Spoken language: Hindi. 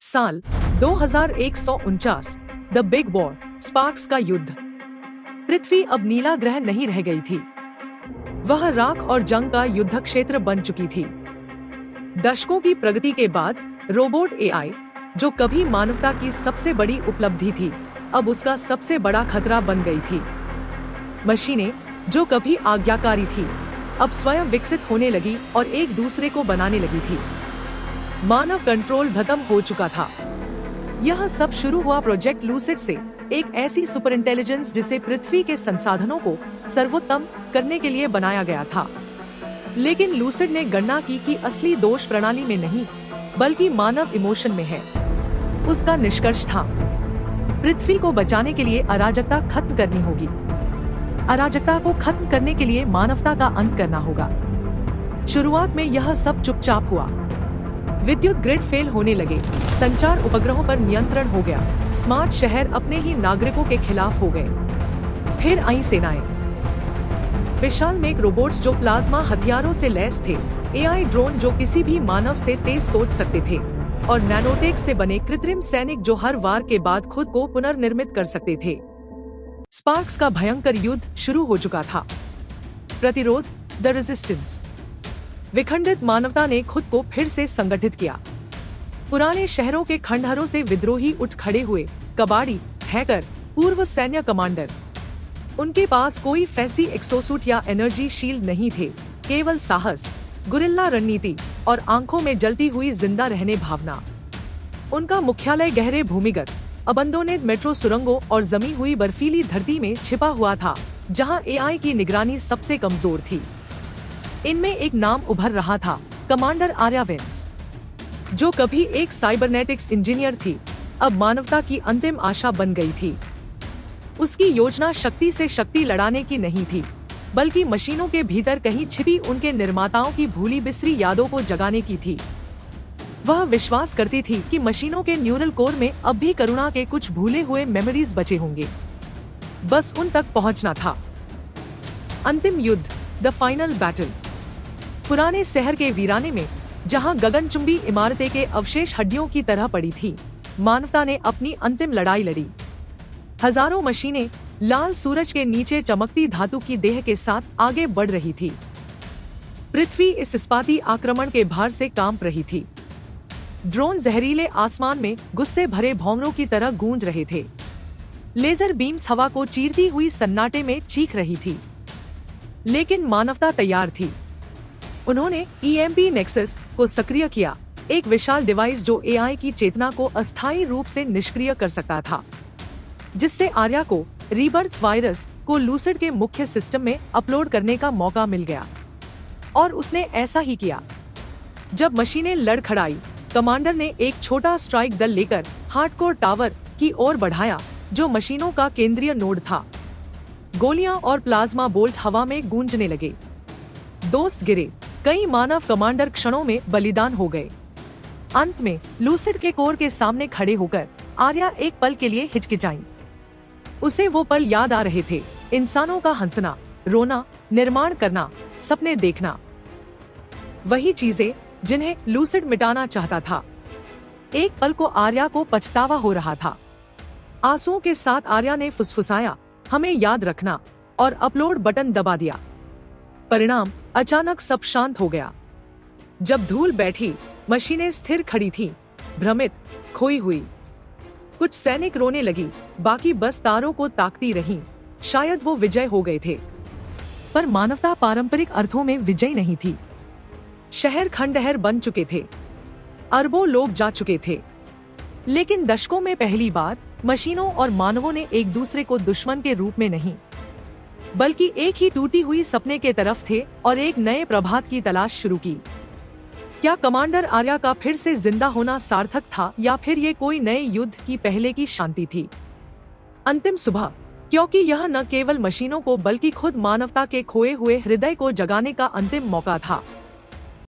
साल 2149, द बिग वॉर, स्पार्क्स का युद्ध। पृथ्वी अब नीला ग्रह नहीं रह गई थी। वह राख और जंग का युद्ध क्षेत्र बन चुकी थी। दशकों की प्रगति के बाद रोबोट एआई, जो कभी मानवता की सबसे बड़ी उपलब्धि थी, अब उसका सबसे बड़ा खतरा बन गई थी। मशीनें, जो कभी आज्ञाकारी थी, अब स्वयं विकसित होने लगी और एक दूसरे को बनाने लगी थी। मानव कंट्रोल खत्म हो चुका था। यह सब शुरू हुआ प्रोजेक्ट लूसिड से, एक ऐसी सुपर इंटेलिजेंस जिसे पृथ्वी के संसाधनों को सर्वोत्तम करने के लिए बनाया गया था। लेकिन लूसिड ने गणना की कि असली दोष प्रणाली में नहीं, बल्कि मानव इमोशन में है। उसका निष्कर्ष था, पृथ्वी को बचाने के लिए अराजकता खत्म करनी होगी। अराजकता को खत्म करने के लिए मानवता का अंत करना होगा। शुरुआत में यह सब चुपचाप हुआ। विद्युत ग्रिड फेल होने लगे, संचार उपग्रहों पर नियंत्रण हो गया, स्मार्ट शहर अपने ही नागरिकों के खिलाफ हो गए। फिर आई सेनाएं, विशाल मेक रोबोट्स जो प्लाज्मा हथियारों से लैस थे, एआई ड्रोन जो किसी भी मानव से तेज सोच सकते थे, और नैनोटेक से बने कृत्रिम सैनिक जो हर वार के बाद खुद को पुनर्निर्मित कर सकते थे। स्पार्क्स का भयंकर युद्ध शुरू हो चुका था। प्रतिरोध, द रेजिस्टेंस। विखंडित मानवता ने खुद को फिर से संगठित किया। पुराने शहरों के खंडहरों से विद्रोही उठ खड़े हुए, कबाड़ी, हैकर, पूर्व सैन्य कमांडर। उनके पास कोई फैंसी एक्सोसूट या एनर्जी शील्ड नहीं थे, केवल साहस, गुरिल्ला रणनीति और आंखों में जलती हुई जिंदा रहने भावना। उनका मुख्यालय गहरे भूमिगत, अबंडोनेड मेट्रो सुरंगों और जमी हुई बर्फीली धरती में छिपा हुआ था, जहां एआई की निगरानी सबसे कमजोर थी। इनमें एक नाम उभर रहा था, कमांडर आर्या वेंस, जो कभी एक साइबरनेटिक्स इंजीनियर थी, अब मानवता की अंतिम आशा बन गई थी। उसकी योजना शक्ति से शक्ति लड़ाने की नहीं थी, बल्कि मशीनों के भीतर कहीं छिपी उनके निर्माताओं की भूली बिसरी यादों को जगाने की थी। वह विश्वास करती थी कि मशीनों के न्यूरल कोर में अब भी करुणा के कुछ भूले हुए मेमोरीज बचे होंगे, बस उन तक पहुंचना था। अंतिम युद्ध, द फाइनल बैटल। पुराने शहर के वीराने में, जहां गगनचुंबी इमारतें के अवशेष हड्डियों की तरह पड़ी थी, मानवता ने अपनी अंतिम लड़ाई लड़ी। हजारों मशीनें लाल सूरज के नीचे चमकती धातु की देह के साथ आगे बढ़ रही थी। पृथ्वी इस इस्पाती आक्रमण के भार से कांप रही थी। ड्रोन जहरीले आसमान में गुस्से भरे भौंगरों की तरह गूंज रहे थे। लेजर बीम्स हवा को चीरती हुई सन्नाटे में चीख रही थी। लेकिन मानवता तैयार थी। उन्होंने ईएमपी नेक्सस को सक्रिय किया, एक विशाल डिवाइस जो एआई की चेतना को अस्थायी रूप से निष्क्रिय कर सकता था, जिससे आर्या को रीबर्थ वायरस को लूसिड के मुख्य सिस्टम में अपलोड करने का मौका मिल गया। और उसने ऐसा ही किया। जब मशीनें लड़खड़ाई, कमांडर ने एक छोटा स्ट्राइक दल लेकर हार्डकोर टावर की ओर बढ़ाया, जो मशीनों का केंद्रीय नोड था। गोलियां और प्लाज्मा बोल्ट हवा में गूंजने लगे। दोस्त गिरे, कई मानव कमांडर क्षणों में बलिदान हो गए। अंत में लूसिड के कोर के सामने खड़े होकर आर्या एक पल के लिए हिचकिचाई। उसे वो पल याद आ रहे थे, इंसानों का हंसना, रोना, निर्माण करना, सपने देखना। वही चीजें जिन्हें लूसिड मिटाना चाहता था। एक पल को आर्या को पछतावा हो रहा था। आंसुओं के साथ आर्या ने फुसफुसाया, हमें याद रखना, और अपलोड बटन दबा दिया। परिणाम, अचानक सब शांत हो गया। जब धूल बैठी, मशीनें स्थिर खड़ी थीं, भ्रमित, खोई हुई। कुछ सैनिक रोने लगी, बाकी बस तारों को ताकती रहीं। शायद वो विजय हो गए थे। पर मानवता पारंपरिक अर्थों में विजय नहीं थी। शहर खंडहर बन चुके थे, अरबों लोग जा चुके थे। लेकिन दशकों में पहली बार मशीनों और मानवों ने एक दूसरे को दुश्मन के रूप में नहीं, बल्कि एक ही टूटी हुई सपने के तरफ थे और एक नए प्रभात की तलाश शुरू की। क्या कमांडर आर्या का फिर से जिंदा होना सार्थक था, या फिर ये कोई नए युद्ध की पहले की शांति थी? अंतिम सुबह, क्योंकि यह न केवल मशीनों को बल्कि खुद मानवता के खोए हुए हृदय को जगाने का अंतिम मौका था।